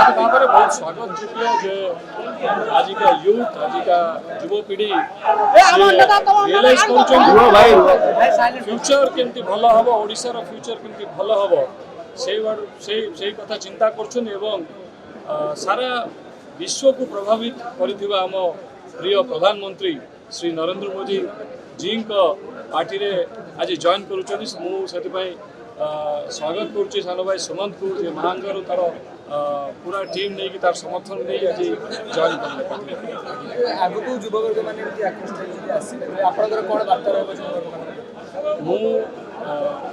भाव में बहुत स्वागत योग्य जे आज का यूथ आज का युवपीढ़ी रियलाइज कर फ्यूचर केमती भल हम ओडिशार फ्यूचर केमती भल हम से कथा चिंता कर सारा विश्व को प्रभावित कर आम प्रिय प्रधानमंत्री श्री नरेंद्र मोदी जी पार्टी रे आज जॉइन करुँच स्वागत करुच्ची सान भाई सुमंत को जे महांगर तार पूरा टीम नहीं कि तार समर्थन नहीं आज जॉइन कर आगु युववर्ग मु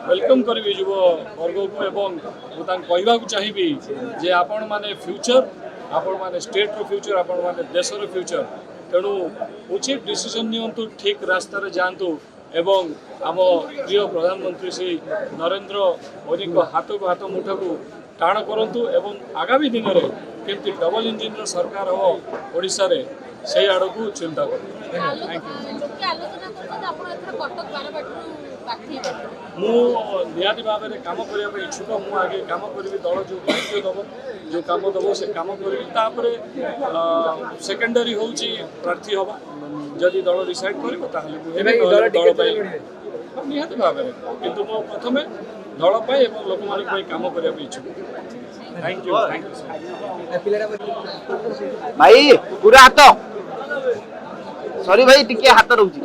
वेलकम करी युव वर्ग को एवं कहवा चाहिए जे आपण माने फ्यूचर आपण माने स्टेट रो फ्यूचर आपण माने देश रो फ्यूचर तेणु उचित डिसीजन नियंतु ठीक रास्ता रे जांतु एवं आम प्रिय प्रधानमंत्री श्री नरेंद्र मोदी को हाथ मुठा को टाण करंतु एवं आगामी दिन में केमती डबल इंजिन सरकार हो ओडिशा रे से आड़ को चिंता कर निहाती भाव में कम करने इच्छुक मु आगे कम करी दल जो दायित्व दब जो कम दब से कम करी सेकेंडरी हूँ प्रार्थी हवा जदि दल डिसाइड कर निहाती भाव में किंतु मो प्रथम दल लोक मान कम करने इच्छुक थैंक यू भाई पूरा हाथ सॉरी भाई टिके हाथ रोची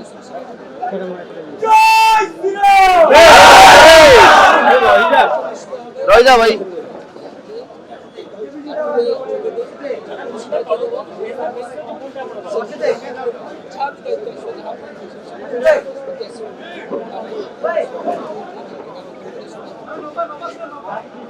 रही जा भाई